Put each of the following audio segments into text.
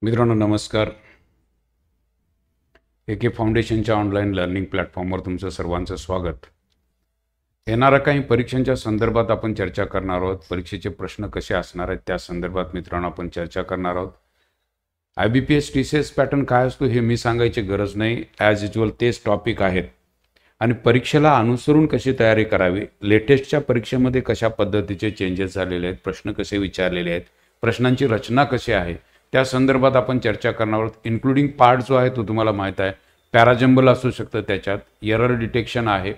मित्रांनो नमस्कार. एके फाउंडेशनच्या ऑनलाईन लर्निंग प्लॅटफॉर्मवर तुमचं सर्वांचं स्वागत. येणाऱ्या काही परीक्षांच्या संदर्भात आपण चर्चा करणार आहोत. परीक्षेचे प्रश्न कसे असणार आहेत त्या संदर्भात मित्रांनो आपण चर्चा करणार आहोत. IBPS TCS पॅटर्न काय असतो हे मी सांगायची गरज नाही. ॲज युजल तेच टॉपिक आहेत आणि परीक्षेला अनुसरून कशी तयारी करावी, लेटेस्टच्या परीक्षेमध्ये कशा पद्धतीचे चेंजेस झालेले आहेत, प्रश्न कसे विचारलेले आहेत, प्रश्नांची रचना कशी आहे त्या संदर्भात आपण चर्चा करणार आहोत. इन्क्लुडिंग पार्ट जो आहे तो तुम्हाला माहीत आहे. पॅराजंबल असू शकतं, त्याच्यात एरर डिटेक्शन आहे,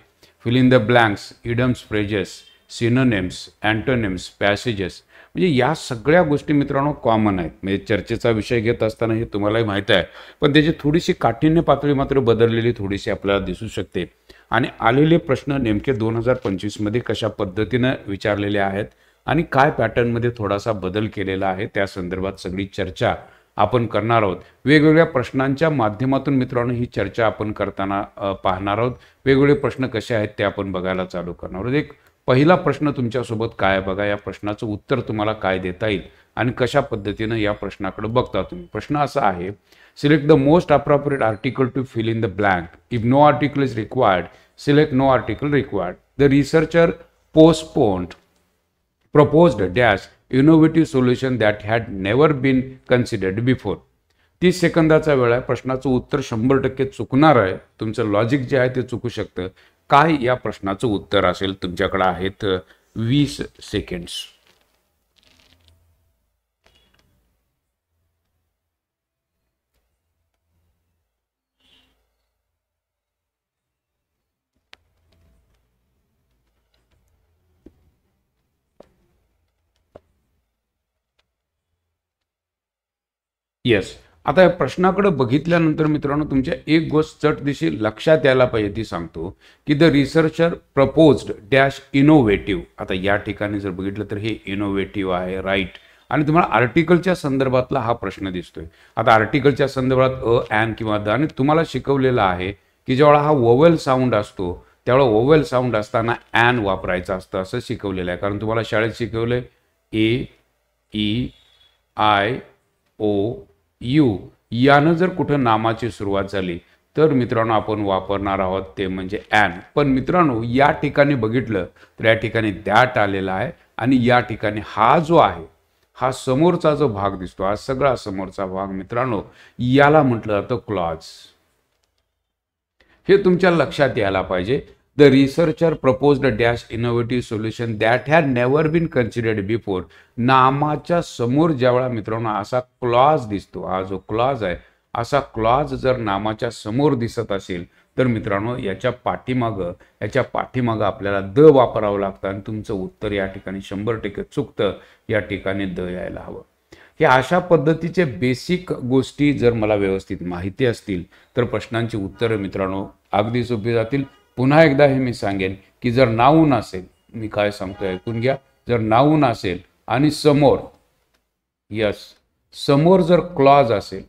fill in the blanks, idioms, phrases, synonyms, antonyms, passages, म्हणजे या सगळ्या गोष्टी मित्रांनो कॉमन आहेत. म्हणजे चर्चेचा विषय घेत असताना हे तुम्हालाही माहीत आहे, पण त्याची थोडीशी काठिण्य पातळी मात्र बदललेली थोडीशी आपल्याला दिसू शकते. आणि आलेले प्रश्न नेमके 2025मध्ये कशा पद्धतीनं विचारलेले आहेत आणि काय पॅटर्नमध्ये थोडासा बदल केलेला आहे त्या संदर्भात सगळी चर्चा आपण करणार आहोत. वेगवेगळ्या प्रश्नांच्या माध्यमातून मित्रांनो ही चर्चा आपण करताना पाहणार आहोत. वेगवेगळे प्रश्न कसे आहेत ते आपण बघायला चालू करणार आहोत. एक पहिला प्रश्न तुमच्यासोबत काय आहे बघा. या प्रश्नाचं उत्तर तुम्हाला काय देता येईल आणि कशा पद्धतीनं या प्रश्नाकडे बघता तुम्ही. प्रश्न असा आहे, select the most appropriate article to fill in the blank. If no article is required, select no article required. The researcher postponed proposed dash innovative solution that had never been considered before. 30 सेकंदाचा वेळ आहे. प्रश्नाचं उत्तर 100% चुकणार आहे. तुमचं logic जे आहे ते चुकू शकतं. काय या प्रश्नाचं उत्तर असेल? तुमच्याकडे आहेत 20 सेकंड्स. येस. आता या प्रश्नाकडे बघितल्यानंतर मित्रांनो तुमच्या एक गोष्ट चटदिशी लक्षात यायला पाहिजे, ती सांगतो की the researcher proposed dash innovative. आता या ठिकाणी जर बघितलं तर हे इनोव्हेटिव्ह आहे, राईट. आणि तुम्हाला आर्टिकलच्या संदर्भातला हा प्रश्न दिसतोय. आता आर्टिकलच्या संदर्भात ॲन किंवा द, आणि तुम्हाला शिकवलेलं आहे की जेव्हा हा वोवेल साऊंड असतो त्यावेळेला वोवेल साऊंड असताना ॲन वापरायचं असतं असं शिकवलेलं आहे. कारण तुम्हाला शाळेत शिकवलंय AEIOU यानं जर कुठं नामाची सुरुवात झाली तर मित्रांनो आपण वापरणार आहोत ते म्हणजे ॲन. पण मित्रांनो या ठिकाणी बघितलं तर या ठिकाणी दॅट आलेला आहे आणि या ठिकाणी हा जो आहे हा समोरचा जो भाग दिसतो, हा सगळा समोरचा भाग मित्रांनो याला म्हटलं जातं क्लॉज. हे तुमच्या लक्षात यायला पाहिजे. The researcher proposed dash innovative solution that had never been considered before. नामाच्या समोर ज्यावेळा मित्रांनो असा क्लॉज दिसतो, हा जो क्लॉज आहे असा क्लॉज जर नामाच्या समोर दिसत असेल तर मित्रांनो याच्या पाठीमागं आपल्याला द वापरावं लागतं आणि तुमचं उत्तर या ठिकाणी 100% चुकतं. या ठिकाणी द यायला हवं. हे अशा पद्धतीचे बेसिक गोष्टी जर मला व्यवस्थित माहिती असतील तर प्रश्नांची उत्तरं मित्रांनो अगदी सोपी जातील. पुन्हा एकदा हे मी सांगेन की जर नाऊन असेल, मी काय सांगतोय ऐकून घ्या, जर नाऊन असेल आणि समोर समोर जर क्लॉज असेल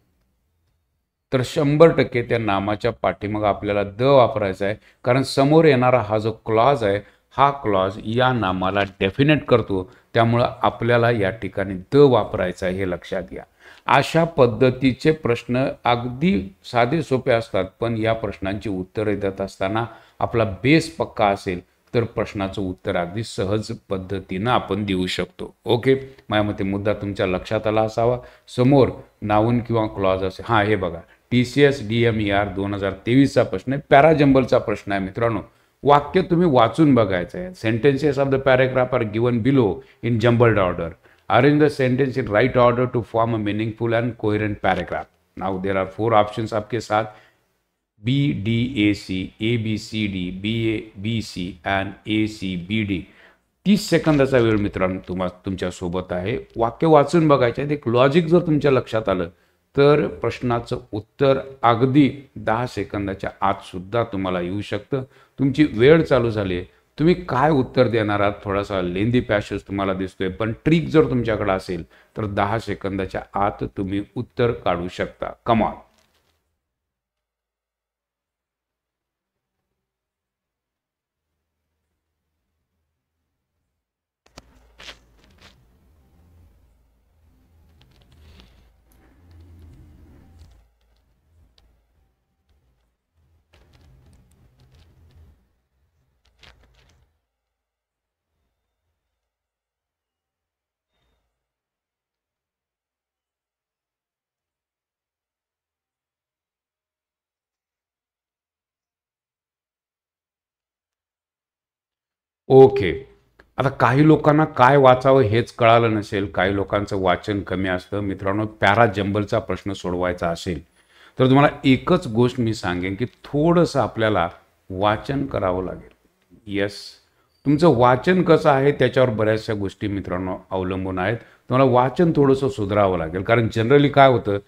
तर 100% त्या नामाच्या पाठीमागं आपल्याला द वापरायचा आहे. कारण समोर येणारा हा जो क्लॉज आहे हा क्लॉज या नामाला डेफिनेट करतो. त्यामुळं आपल्याला या ठिकाणी द वापरायचा आहे, हे लक्षात घ्या. अशा पद्धतीचे प्रश्न अगदी साधे सोपे असतात, पण या प्रश्नांची उत्तरे देत असताना आपला बेस पक्का असेल तर प्रश्नाचं उत्तर अगदी सहज पद्धतीनं आपण देऊ शकतो. ओके, माझ्या मते मुद्दा तुमच्या लक्षात आला असावा. समोर नाऊन किंवा क्लॉज असेल. हां, हे बघा TCS DMER 2023चा प्रश्न आहे, पॅराजंबलचा प्रश्न आहे मित्रांनो. वाक्य तुम्ही वाचून बघायचं आहे. Sentences of the paragraph are given below in jumbled order. Arrange the sentence in right order to form a meaningful and coherent paragraph. Now there are 4 options आपके साथ, BDAC, ABCD, BABC and ACBD. 30 सेकंदाचा वेळ मित्रांनो तुमच्यासोबत आहे. वाक्य वाचून बघायचे आहे. एक लॉजिक जर तुमच्या लक्षात आलं तर प्रश्नाचं उत्तर अगदी 10 सेकंदाच्या आत सुद्धा तुम्हाला येऊ शकतं. तुमची वेळ चालू झाली आहे. तुम्ही काय उत्तर देणार आहात, थोडासा लेंदी पॅसेज तुम्हाला दिसतोय, पण ट्रिक जर तुमच्याकडे असेल तर 10 सेकंदाच्या आत तुम्ही उत्तर काढू शकता. कमाल. ओके. आता काही लोकांना काय वाचावं हेच कळालं नसेल, काही लोकांचं वाचन कमी असतं. मित्रांनो, पॅरा जंबलचा प्रश्न सोडवायचा असेल तर तुम्हाला एकच गोष्ट मी सांगेन की थोडंसं आपल्याला वाचन करावं लागेल. येस, तुमचं वाचन कसं आहे त्याच्यावर बऱ्याचशा गोष्टी मित्रांनो अवलंबून आहेत. तुम्हाला वाचन थोडंसं सुधारावं लागेल, कारण जनरली काय होतं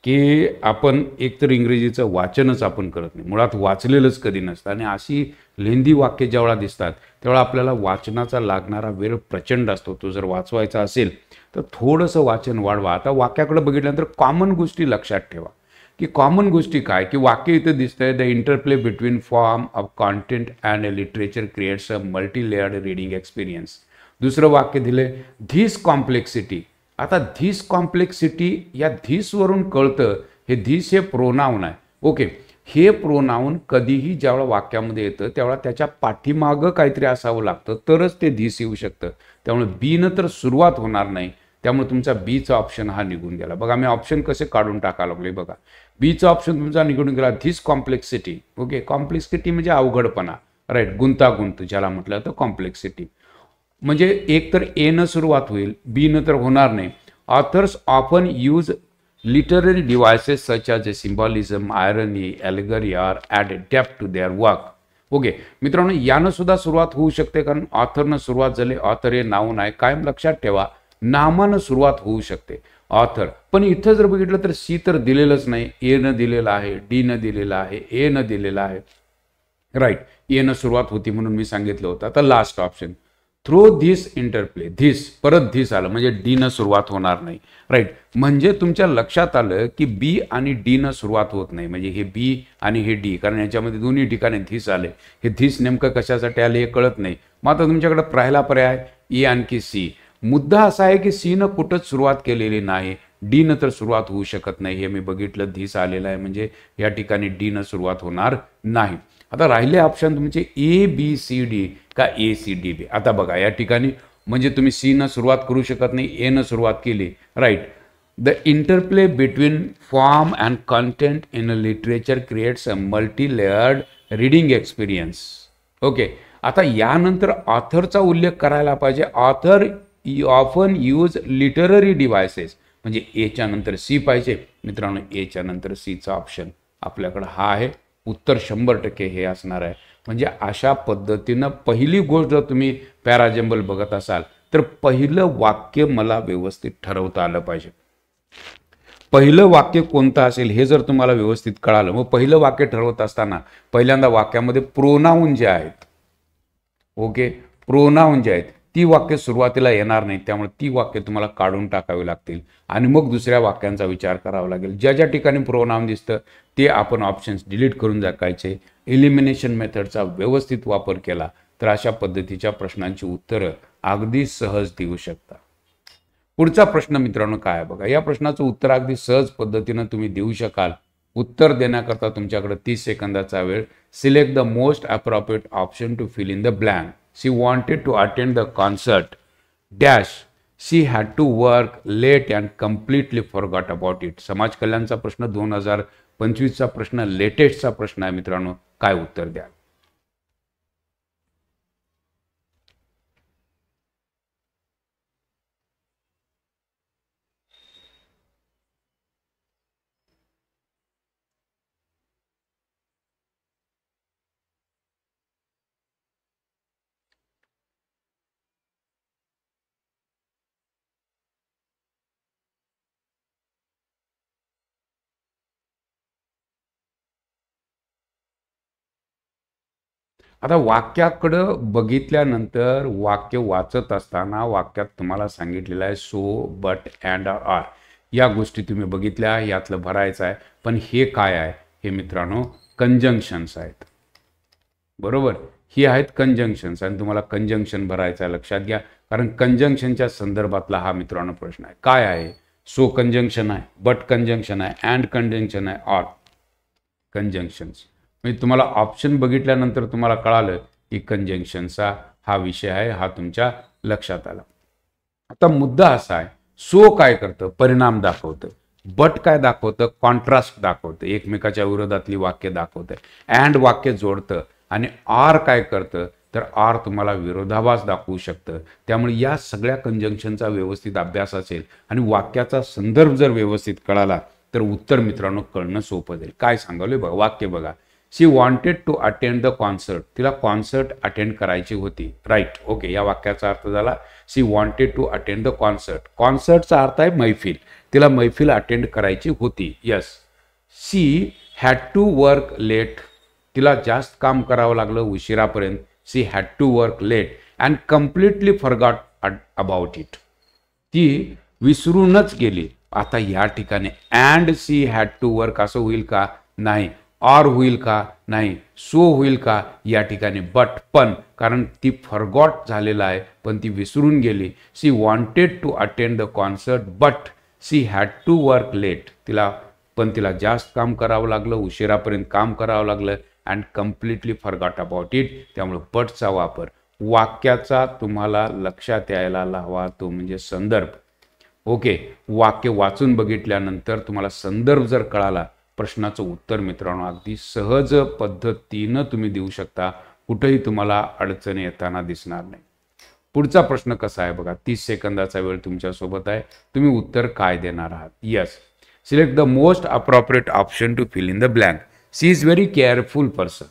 की आपण एकतर इंग्रजीचं वाचनच आपण करत नाही, मुळात वाचलेलंच कधी नसतं, आणि अशी लेंदी वाक्य जेव्हा दिसतात तेव्हा आपल्याला वाचनाचा लागणारा वेळ प्रचंड असतो. तो जर वाचवायचा असेल तर थोडंसं वाचन वाढवा. आता वाक्याकडे बघितल्यानंतर कॉमन गोष्टी लक्षात ठेवा की कॉमन गोष्टी काय, की वाक्य इथं दिसतंय, the interplay between form of content and literature creates a multi layered reading experience. दुसरं वाक्य दिले, धिस कॉम्प्लेक्सिटी. आता धिस कॉम्प्लेक्सिटी या धिसवरून कळतं हे धिस हे प्रोनाऊन आहे. ओके, हे प्रोनाऊन कधीही ज्यावेळा वाक्यामध्ये येतं त्यावेळा त्याच्या पाठीमागं काहीतरी असावं लागतं तरच ते धिस येऊ शकतं. त्यामुळे बीनं तर सुरुवात होणार नाही, त्यामुळे तुमचा बीचा ऑप्शन हा निघून गेला. बघा मी ऑप्शन कसे काढून टाकायला लागले. बघा बीचा ऑप्शन तुमचा निघून गेला, धिस कॉम्प्लेक्सिटी. ओके, कॉम्प्लेक्सिटी म्हणजे अवघडपणा, राईट, गुंतागुंत ज्याला म्हटलं तर कॉम्प्लेक्सिटी. म्हणजे एक तर ए न सुरुवात होईल, बी न तर होणार नाही. Authors often use literary devices such as a symbolism, irony, allegory or add depth to their work. Okay मित्रांनो, यानं सुद्धा सुरुवात होऊ शकते, कारण ऑथरनं सुरुवात झाली. ऑथर हे नाव नाही, कायम लक्षात ठेवा, नामानं सुरुवात होऊ शकते ऑथर. पण इथं जर बघितलं तर सी तर दिलेलंच नाही, ए न दिलेलं आहे, डी न दिलेलं आहे, ए न दिलेलं आहे, राईट. ए न सुरुवात होती म्हणून मी सांगितलं होतं. आता last option, through this interplay, this परत धिस आलं म्हणजे डी न सुरुवात होणार नाही, राईट. म्हणजे तुमच्या लक्षात आलं की बी आणि डी न सुरुवात होत नाही, म्हणजे हे बी आणि हे डी, कारण याच्यामध्ये दोन्ही ठिकाणी धिस आले. हे धिस नेमकं कशासाठी आले हे कळत नाही. मग आता तुमच्याकडे राहिला पर्याय ए आणखी सी. मुद्दा असा आहे की सी न कुठंच सुरुवात केलेली नाही, डी न तर सुरुवात होऊ शकत नाही. हे मी बघितलं, धिस आलेला आहे म्हणजे या ठिकाणी डी न सुरुवात होणार नाही. आता राहिले ऑप्शन तुमचे ए बी सी डी का ए सी डी बी. आता बघा या ठिकाणी म्हणजे तुम्ही सी न सुरुवात करू शकत नाही, ए न सुरुवात केली, right. The interplay between form and content in a literature creates a multi layered reading experience. Okay, आता यानंतर ऑथरचा उल्लेख करायला पाहिजे. Author often use literary devices, म्हणजे एच्या नंतर सी पाहिजे. मित्रांनो, एच्या नंतर सीचा ऑप्शन आपल्याकडे हा आहे. उत्तर 100% हे असणार आहे. म्हणजे अशा पद्धतीनं पहिली गोष्ट जर तुम्ही पॅराजंबल बघत असाल तर पहिलं वाक्य मला व्यवस्थित ठरवता आलं पाहिजे. पहिलं वाक्य कोणतं असेल हे जर तुम्हाला व्यवस्थित कळालं, मग पहिलं वाक्य ठरवत असताना पहिल्यांदा वाक्यामध्ये प्रोनाऊन जे आहेत, ओके, प्रोनाऊन जे आहेत ती वाक्य सुरुवातीला येणार नाही, त्यामुळे ती वाक्य तुम्हाला काढून टाकावी लागतील आणि मग दुसऱ्या वाक्यांचा विचार करावा लागेल. ज्या ज्या ठिकाणी प्रोनाऊन दिसतं ते आपण ऑप्शन्स डिलीट करून टाकायचे. एलिमिनेशन मेथडचा व्यवस्थित वापर केला तर अशा पद्धतीच्या प्रश्नांची उत्तरं अगदी सहज देऊ शकता. पुढचा प्रश्न मित्रांनो काय आहे बघा. या प्रश्नाचं उत्तर अगदी सहज पद्धतीनं तुम्ही देऊ शकाल. उत्तर देण्याकरता तुमच्याकडे 30 सेकंदाचा वेळ. Select the most appropriate option to fill in the blank. She wanted to attend the concert dash, she had to work late and completely forgot about it. समाज कल्याणचा प्रश्न 2025चा प्रश्न, लेटेस्टचा प्रश्न आहे मित्रांनो. काय उत्तर द्या. आता वाक्याकडं बघितल्यानंतर वाक्य वाचत असताना वाक्यात तुम्हाला सांगितलेलं आहे सो, बट, अँड, आर या गोष्टी तुम्ही बघितल्या, यातलं भरायचं आहे. पण हे काय आहे हे मित्रांनो कंजंक्शन्स आहेत, बरोबर. ही आहेत कंजंक्शन्स आणि तुम्हाला कंजंक्शन भरायचं आहे, लक्षात घ्या. कारण कंजंक्शनच्या संदर्भातला हा मित्रांनो प्रश्न आहे. काय आहे, सो कंजंक्शन आहे, बट कंजंक्शन आहे, अँड कंजंक्शन आहे, ऑर कंजंक्शन्स. म्हणजे तुम्हाला ऑप्शन बघितल्यानंतर तुम्हाला कळालं की कंजंक्शनचा हा विषय आहे, हा तुमच्या लक्षात आला. आता मुद्दा असा आहे, सो काय करतं, परिणाम दाखवतं. बट काय दाखवतं, कॉन्ट्रास्ट दाखवतं, एकमेकाच्या विरोधातली वाक्य दाखवतं. अँड वाक्य जोडतं. आणि आर काय करतं तर आर तुम्हाला विरोधाभास दाखवू शकतं. त्यामुळे या सगळ्या कंजंक्शनचा व्यवस्थित अभ्यास असेल आणि वाक्याचा संदर्भ जर व्यवस्थित कळाला तर उत्तर मित्रांनो कळणं सोपं जाईल. काय सांगावले बघा, वाक्य बघा. She wanted to attend the concert. तिला कॉन्सर्ट अटेंड करायची होती. Right, okay. या वाक्याचा अर्थ झाला she wanted to attend the concert. कॉन्सर्टचा अर्थ आहे मैफिल. तिला मैफिल अटेंड करायची होती. Yes. She had to work late. तिला जास्त काम करावं लागलं उशिरापर्यंत. She had to work late and completely forgot about it. ती विसरूनच गेली. आता या ठिकाणी and she had to work असं होईल का? नाही. ऑर होईल का? नाही. सो होईल का? या ठिकाणी बट, पण, कारण ती फॉरगॉट झालेला आहे, पण ती विसरून गेली. She wanted to attend the concert but she had to work late. तिला जास्त काम करावं लागलं, उशिरापर्यंत काम करावं लागलं and completely forgot about it. त्यामुळे बटचा वापर वाक्याचा तुम्हाला लक्षात यायला हवा तो म्हणजे संदर्भ. ओके. वाक्य वाचून बघितल्यानंतर तुम्हाला संदर्भ जर कळाला प्रश्नाचं उत्तर मित्रांनो अगदी सहज पद्धतीनं तुम्ही देऊ शकता. कुठेही तुम्हाला अडचणी येताना दिसणार नाही. पुढचा प्रश्न कसा आहे बघा. 30 सेकंदाचा वेळ तुमच्यासोबत आहे. तुम्ही उत्तर काय देणार आहात? Yes. Select the most appropriate option to fill in the blank. She is very careful person.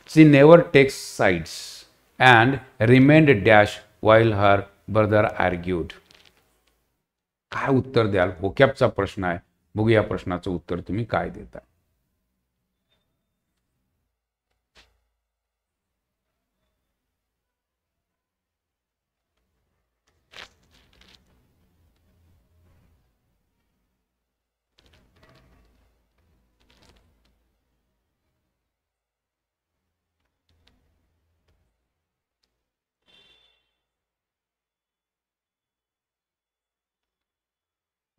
She never takes sides and remained dash while her brother argued. काय उत्तर द्याल? व्होकॅबचा प्रश्न आहे. बघू या प्रश्नाचं उत्तर तुम्ही काय देता.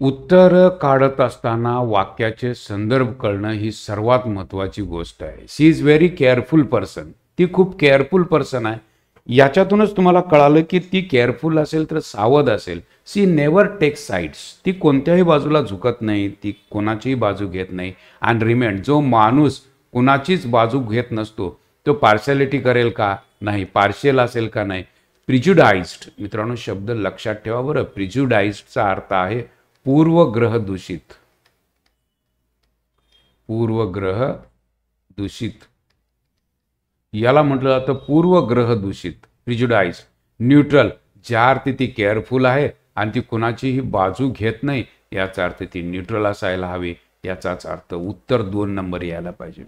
उत्तर काढत असताना वाक्याचे संदर्भ कळणं ही सर्वात महत्त्वाची गोष्ट आहे. शी इज व्हेरी केअरफुल पर्सन. ती खूप केअरफुल पर्सन आहे. याच्यातूनच तुम्हाला कळालं की ती केअरफुल असेल तर सावध असेल. शी नेवर टेक्स साइड्स. ती कोणत्याही बाजूला झुकत नाही, ती कोणाचीही बाजू घेत नाही. And remained. जो माणूस कोणाचीच बाजू घेत नसतो तो पार्शॅलिटी करेल का? नाही. पार्शियल असेल का? नाही. प्रिज्युडाइज्ड. मित्रांनो शब्द लक्षात ठेवा बरं. प्रिज्युडाइज्डचा अर्थ आहे पूर्वग्रह दूषित. पूर्वग्रह दूषित याला म्हटलं जातं पूर्वग्रह दूषित. प्रिज्युडाइज. न्यूट्रल. ज्या अर्थी ती केअरफुल आहे आणि ती कुणाचीही बाजू घेत नाही याचा अर्थ ती न्यूट्रल असायला हवी. याचाच अर्थ उत्तर 2 नंबर यायला पाहिजे.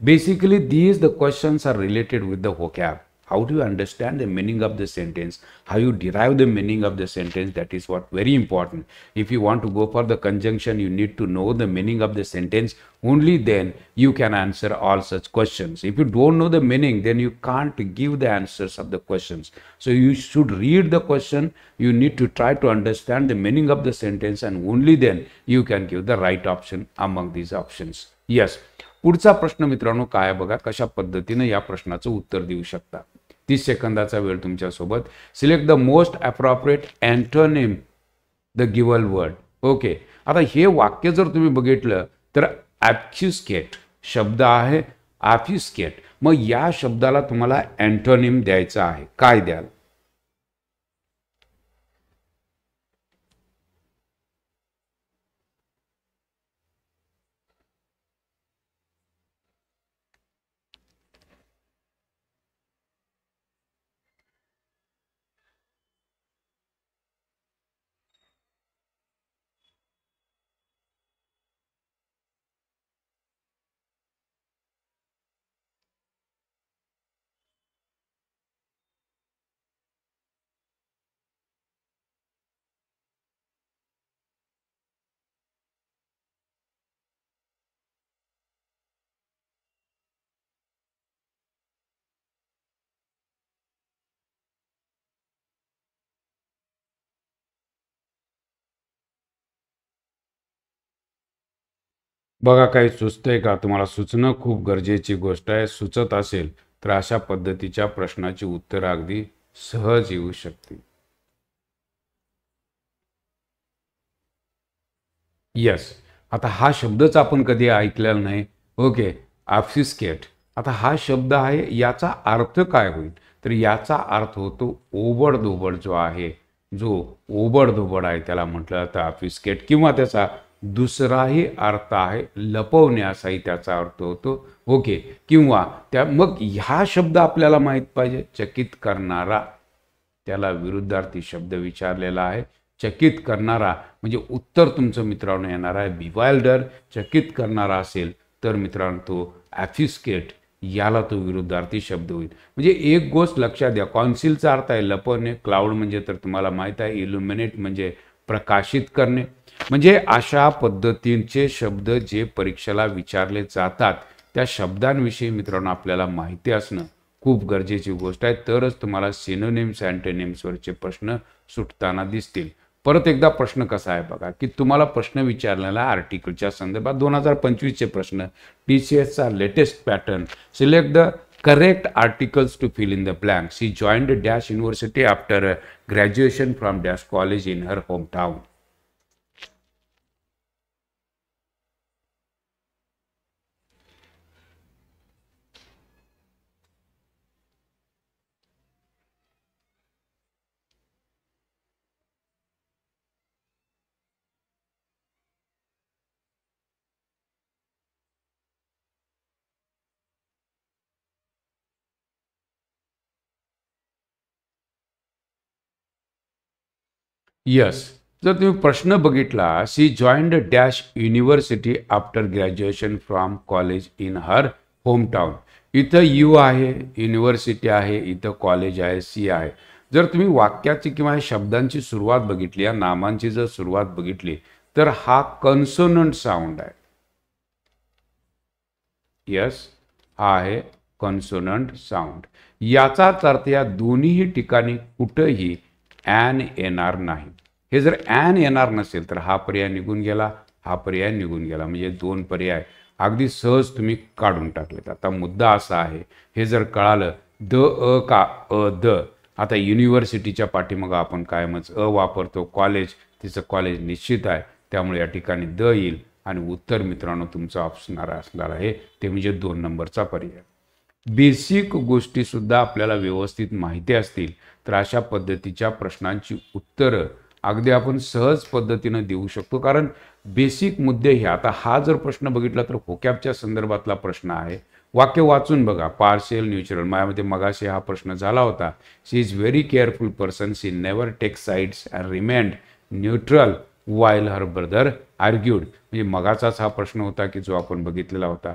Basically these the questions are related with the vocab. How do you understand the meaning of the sentence? How you derive the meaning of the sentence? That is what very important. If you want to go for the conjunction, you need to know the meaning of the sentence. Only then you can answer all such questions. If you don't know the meaning, then you can't give the answers of the questions. So you should read the question. You need to try to understand the meaning of the sentence, and only then you can give the right option among these options. Yes. पुढचा प्रश्न मित्रांनो काय बघा. कशा पद्धतीने या प्रश्नाचं उत्तर देऊ शकता. 30 सेकंदाचा वेळ तुमच्यासोबत. Select the most appropriate antonym the given word. Okay. आता हे वाक्य जर तुम्ही बघितलं तर ऑब्फ्युस्केट शब्द आहे. ऑब्फ्युस्केट. मग या शब्दाला तुम्हाला अँटोनिम द्यायचा आहे. काय द्याल? बघा काही सुचतंय का? तुम्हाला सुचणं खूप गरजेची गोष्ट आहे. सुचत असेल तर अशा पद्धतीच्या प्रश्नाची उत्तर अगदी सहज येऊ शकते. यस. आता हा शब्दच आपण कधी ऐकलेला नाही. ओके. ऑब्फ्युस्केट. आता हा शब्द आहे, याचा अर्थ काय होईल? तर याचा अर्थ होतो ओबडधोबड जो आहे, जो ओबडधोबड आहे त्याला म्हटलं जातं ऑब्फ्युस्केट, किंवा त्याचा दुसराही अर्थ आहे लपवणे असाही त्याचा अर्थ होतो. ओके, किंवा त्या मग ह्या शब्द आपल्याला माहीत पाहिजे. चकित करणारा, त्याला विरुद्धार्थी शब्द विचारलेला आहे. चकित करणारा म्हणजे उत्तर तुमचं मित्रांनो येणार आहे बिवाइल्डर. चकित करणारा असेल तर मित्रांनो तो ऑब्फ्युस्केट, याला तो विरुद्धार्थी शब्द होईल. म्हणजे एक गोष्ट लक्षात द्या, कॉन्सिलचा अर्थ आहे लपवणे, क्लाउड म्हणजे तर तुम्हाला माहीत आहे इल्युमिनेट म्हणजे प्रकाशित करणे. म्हणजे अशा पद्धतीचे शब्द जे परीक्षेला विचारले जातात त्या शब्दांविषयी मित्रांनो आपल्याला माहिती असणं खूप गरजेची गोष्ट आहे. तरच तुम्हाला सिनोनिम्स अँटोनिम्सवरचे प्रश्न सुटताना दिसतील. परत एकदा प्रश्न कसा आहे बघा, की तुम्हाला प्रश्न विचारलेला आर्टिकलच्या संदर्भात 2025चे प्रश्न, TCSचा latest pattern. Select the correct articles to fill in the blanks. He joined dash university after graduation from dash college in her home town. Yes, जर तुम्ही प्रश्न बघितला, she joined dash university after graduation from college in her home town. इथं U आहे, university आहे, इथं college आहे, C आहे. जर तुम्ही वाक्याची किंवा शब्दांची सुरुवात बघितली, या नामांची जर सुरुवात बघितली तर हा कन्सोनंट साऊंड आहे. यस, हा आहे कन्सोनंट साऊंड. याचाच अर्थ या दोन्ही ठिकाणी कुठंही ॲन येणार नाही. हे जर ॲन येणार नसेल तर हा पर्याय निघून गेला, हा पर्याय निघून गेला. म्हणजे दोन पर्याय अगदी सहज तुम्ही काढून टाकलेत. आता मुद्दा असा आहे, हे जर कळालं द अ का अ द. आता युनिव्हर्सिटीच्या पाठीमागं आपण कायमच अ वापरतो. कॉलेज, तिचं कॉलेज निश्चित आहे, त्यामुळे या ठिकाणी द येईल. आणि उत्तर मित्रांनो तुमचं असणार आहे ते म्हणजे 2 नंबरचा पर्याय. बेसिक गोष्टीसुद्धा आपल्याला व्यवस्थित माहिती असतील तर अशा पद्धतीच्या प्रश्नांची उत्तरं अगदी आपण सहज पद्धतीनं देऊ शकतो. कारण बेसिक मुद्दे हे, आता हा जर प्रश्न बघितला तर व्होकॅबच्या संदर्भातला प्रश्न आहे. वाक्य वाचून बघा, पार्शियल न्यूट्रल. माझ्यामध्ये मगाशी हा प्रश्न झाला होता. She is very careful person, she never take sides and remained neutral while her brother argued. म्हणजे मगाचाच हा प्रश्न होता की जो आपण बघितलेला होता.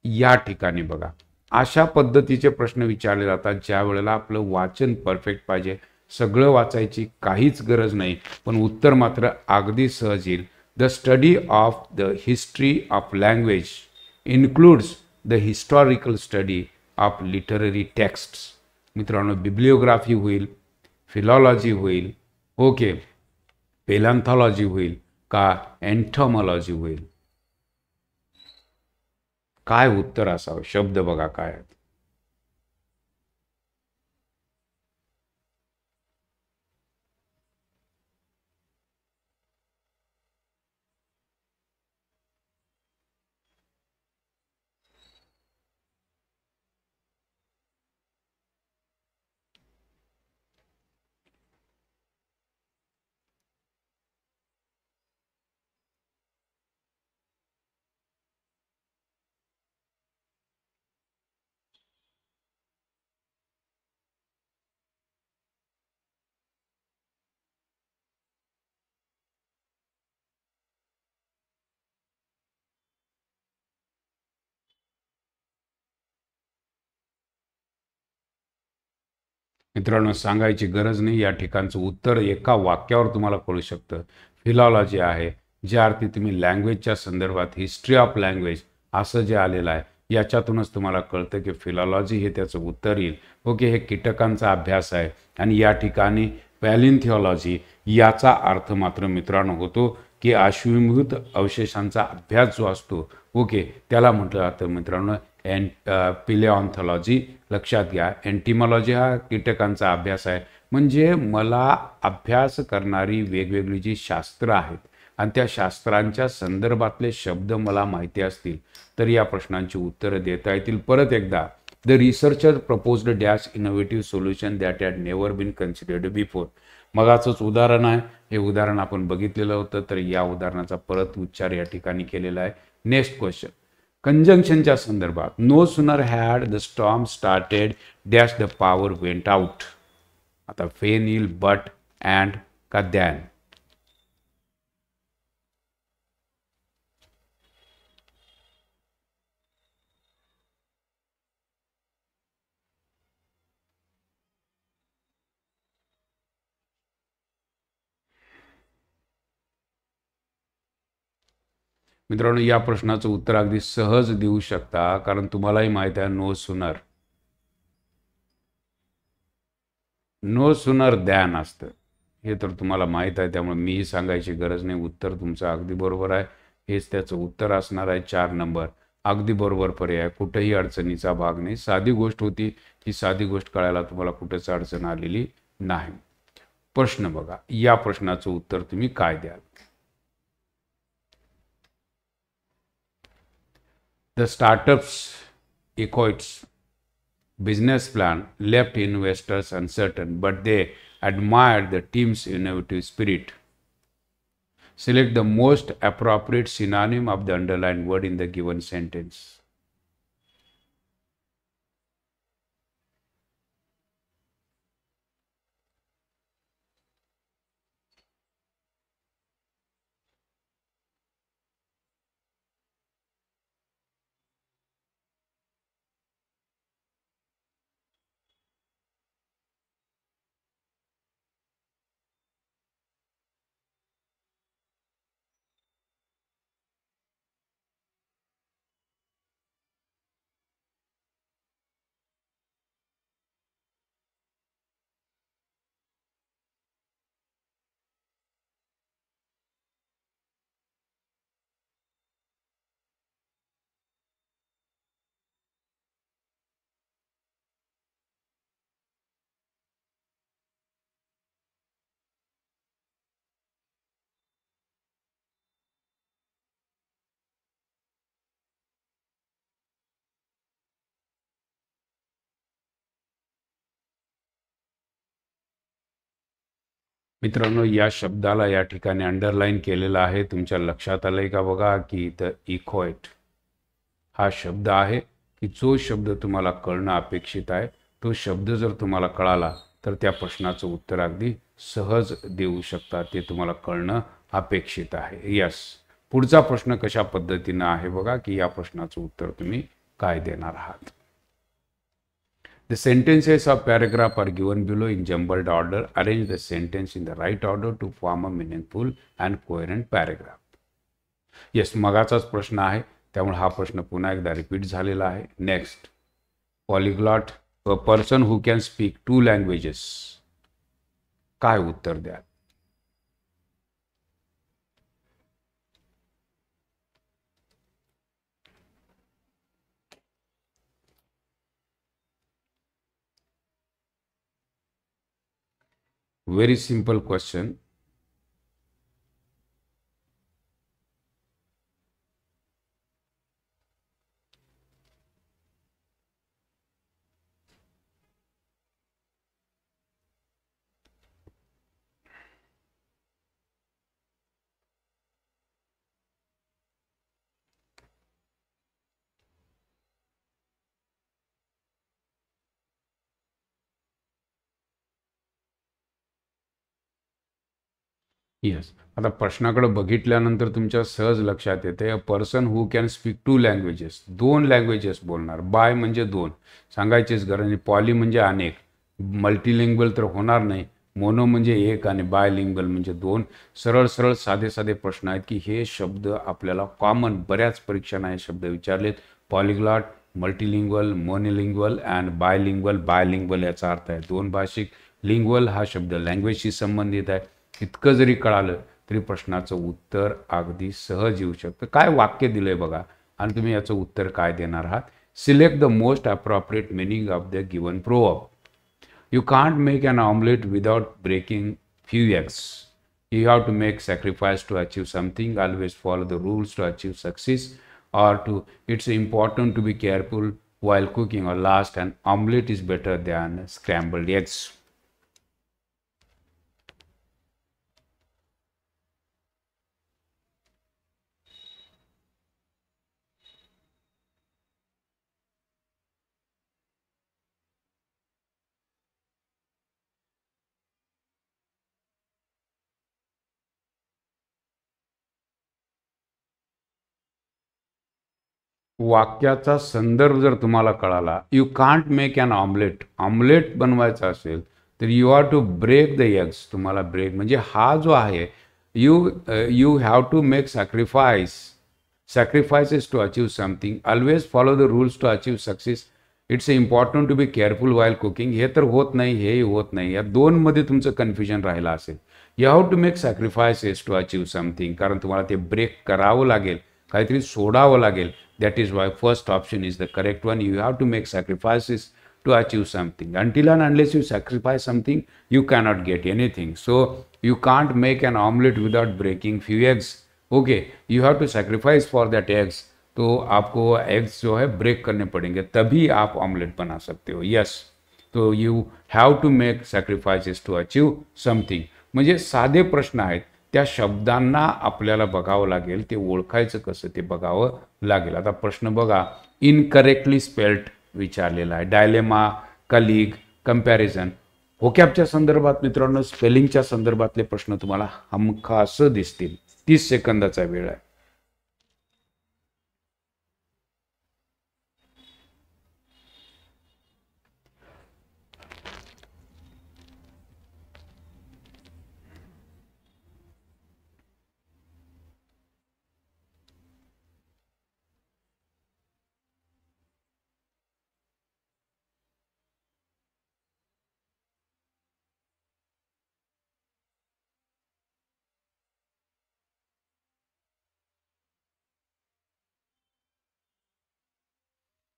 या ठिकाणी बघा, अशा पद्धतीचे प्रश्न विचारले जातात ज्या वेळेला आपलं वाचन परफेक्ट पाहिजे. सगळं वाचायची काहीच गरज नाही, पण उत्तर मात्र अगदी सहज येईल. The study of the history of language includes the historical study of literary texts. मित्रांनो, बिब्लिओग्राफी होईल, फिलॉलॉजी होईल, ओके, पेलॅन्थॉलॉजी होईल का एंटॉमॉलॉजी होईल? काय उत्तर असावं? शब्द बघा काय आहेत. मित्रांनो, सांगायची गरज नाही, या ठिकाणचं उत्तर एका वाक्यावर तुम्हाला कळू शकतं. फिलॉलॉजी आहे, ज्या अर्थी तुम्ही लँग्वेजच्या संदर्भात हिस्ट्री ऑफ लँग्वेज असं जे आलेलं आहे याच्यातूनच तुम्हाला कळतं की फिलॉलॉजी हे त्याचं उत्तर येईल. ओके, हे कीटकांचा अभ्यास आहे. आणि या ठिकाणी पॅलिन्थिओलॉजी याचा अर्थ मात्र मित्रांनो होतो की अश्मिभूत अवशेषांचा अभ्यास जो असतो, ओके, त्याला म्हटलं जातं मित्रांनो पिलेऑन्थॉलॉजी. लक्षात घ्या, एंटिमॉलॉजी हा कीटकांचा अभ्यास आहे. म्हणजे मला अभ्यास करणारी वेगवेगळी जी शास्त्र आहेत आणि त्या शास्त्रांच्या संदर्भातले शब्द मला माहिती असतील तर या प्रश्नांची उत्तरं देता येतील. परत एकदा the researcher proposed dash innovative solution that had never been considered before. मगाचंच उदाहरण आहे, हे उदाहरण आपण बघितलेलं होतं, तर या उदाहरणाचा परत उच्चार या ठिकाणी केलेला आहे. नेक्स्ट क्वेश्चन, कंजंक्शनच्या संदर्भात no sooner had the storm started dash the power went out. आता फेन येईल, बट, अँड का दॅन. मित्रांनो, या प्रश्नाचं उत्तर अगदी सहज देऊ शकता, कारण तुम्हालाही माहित आहे नो सुनर दॅन असतं, हे तर तुम्हाला माहीत आहे, त्यामुळे मीही सांगायची गरज नाही. उत्तर तुमचं अगदी बरोबर आहे, हेच त्याचं उत्तर असणार आहे. 4 नंबर अगदी बरोबर पर्याय, कुठेही अडचणीचा भाग नाही. साधी गोष्ट होती, ही साधी गोष्ट कळायला तुम्हाला कुठेच अडचण आलेली नाही. प्रश्न बघा, या प्रश्नाचं उत्तर तुम्ही काय द्याल. The startups equates business plan left investors uncertain, but they admired the team's innovative spirit. Select the most appropriate synonym of the underlined word in the given sentence. मित्रांनो, या शब्दाला या ठिकाणी अंडरलाईन केलेलं आहे. तुमच्या लक्षात आलंय का बघा, की इथं इक्वाइट हा शब्द आहे, की जो शब्द तुम्हाला कळणं अपेक्षित आहे, तो शब्द जर तुम्हाला कळाला तर त्या प्रश्नाचं उत्तर अगदी सहज देऊ शकता. ते तुम्हाला कळणं अपेक्षित आहे. यस, पुढचा प्रश्न कशा पद्धतीनं आहे बघा, की या प्रश्नाचं उत्तर तुम्ही काय देणार आहात. The sentences of paragraph are given below in jumbled order. Arrange the sentence in the right order to form a meaningful and coherent paragraph. Yes, मगाचाच प्रश्न आहे, त्यामुळे हा प्रश्न पुन्हा एकदा रिपीट झालेला आहे. Next, polyglot, a person who can speak 2 languages. काय उत्तर द्याल. Very simple question. येस, आता प्रश्नाकडे बघितल्यानंतर तुमच्या सहज लक्षात येते, अ person who can speak 2 languages, 2 languages बोलणार. बाय म्हणजे 2, सांगायचीच गरज नाही. पॉली म्हणजे अनेक, मल्टीलिंग्वल तर होणार नाही. मोनो म्हणजे 1 आणि बायलिंग्वल म्हणजे 2. सरळ सरळ साधे साधे प्रश्न आहेत, की हे शब्द आपल्याला कॉमन बऱ्याच परीक्षांना हे शब्द विचारलेत. पॉलिग्लॉट, मल्टीलिंग्वल, मोनोलिंग्वल अँड बायलिंग्वल. बायलिंग्वल याचा अर्थ आहे 2 भाषिक. लिंग्वल हा शब्द लँग्वेजशी संबंधित आहे. इतकं जरी कळालं तरी प्रश्नाचं उत्तर अगदी सहज येऊ शकतं. काय वाक्य दिलंय बघा, आणि तुम्ही याचं उत्तर काय देणार आहात. Select the most appropriate meaning of the given proverb. You can't make an omelette without breaking few eggs. You have to make sacrifice to achieve something. Always follow the rules to achieve success. Or to, it's important to be careful while cooking, or last, an omelette is better than scrambled eggs. वाक्याचा संदर्भ जर तुम्हाला कळाला, you can't make an omelette, omelette बनवायचा असेल तर you have to break the eggs, तुम्हाला break म्हणजे हा जो आहे you have to make sacrifices to achieve something, always follow the rules to achieve success, it's important to be careful while cooking. हे तर होत नाही, हेही होत नाही, या दोन मध्ये तुमचं कन्फ्युजन राहिलं असेल. You have to make sacrifices to achieve something, कारण तुम्हाला ते ब्रेक करावं लागेल, काहीतरी सोडावं लागेल. That is why first option is the correct one. You have to make sacrifices to achieve something. Until and unless you sacrifice something, you cannot get anything. So you can't make an omelette without breaking few eggs. Okay, you have to sacrifice for that eggs. तो आपको eggs जो है break करने पड़ेंगे, तभी आप omelette बना सकते हो. यस, तो you have to make sacrifices to achieve something. म्हणजे साधे प्रश्न आहेत, त्या शब्दांना आपल्याला बघावं लागेल, ते ओळखायचं कसं ते बघावं लागेल. आता प्रश्न बघा, इनकरेक्टली स्पेल्ड विचारलेला आहे. Dilemma, colleague, comparison. व्होकॅबच्या संदर्भात मित्रांनो, स्पेलिंगच्या संदर्भातले प्रश्न तुम्हाला हमखास दिसतील. 30 सेकंदाचा वेळ आहे.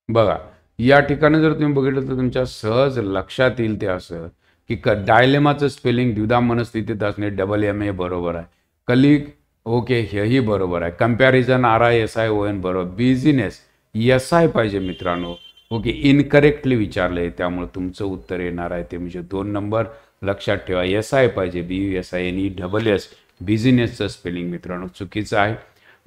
बघा, या ठिकाणी जर तुम्ही बघितलं तर तुमच्या सहज लक्षात येईल ते असं की डायलेमाचं स्पेलिंग द्विधा मनस्थितीत असणे, WMA बरोबर आहे. कलिग, ओके, हेही बरोबर आहे. कंपॅरिझन, RISION बरोबर. बिझिनेस, SI पाहिजे मित्रांनो. ओके, इनकरेक्टली विचारलंय, त्यामुळे तुमचं उत्तर येणार आहे ते म्हणजे 2 नंबर. लक्षात ठेवा, SI पाहिजे, BUSINESS. बिझिनेसचं स्पेलिंग मित्रांनो चुकीचं आहे.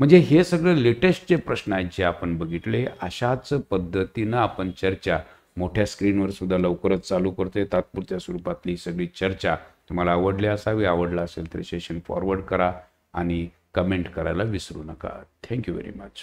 म्हणजे हे सगळं लेटेस्ट जे प्रश्न आहेत जे आपण बघितले, अशाच पद्धतीनं आपण चर्चा मोठ्या स्क्रीनवर सुद्धा लवकरच चालू करतोय. तात्पुरत्या स्वरूपातली सगळी चर्चा तुम्हाला आवडली असावी. आवडला असेल तर सेशन फॉरवर्ड करा आणि कमेंट करायला विसरू नका. Thank you very much.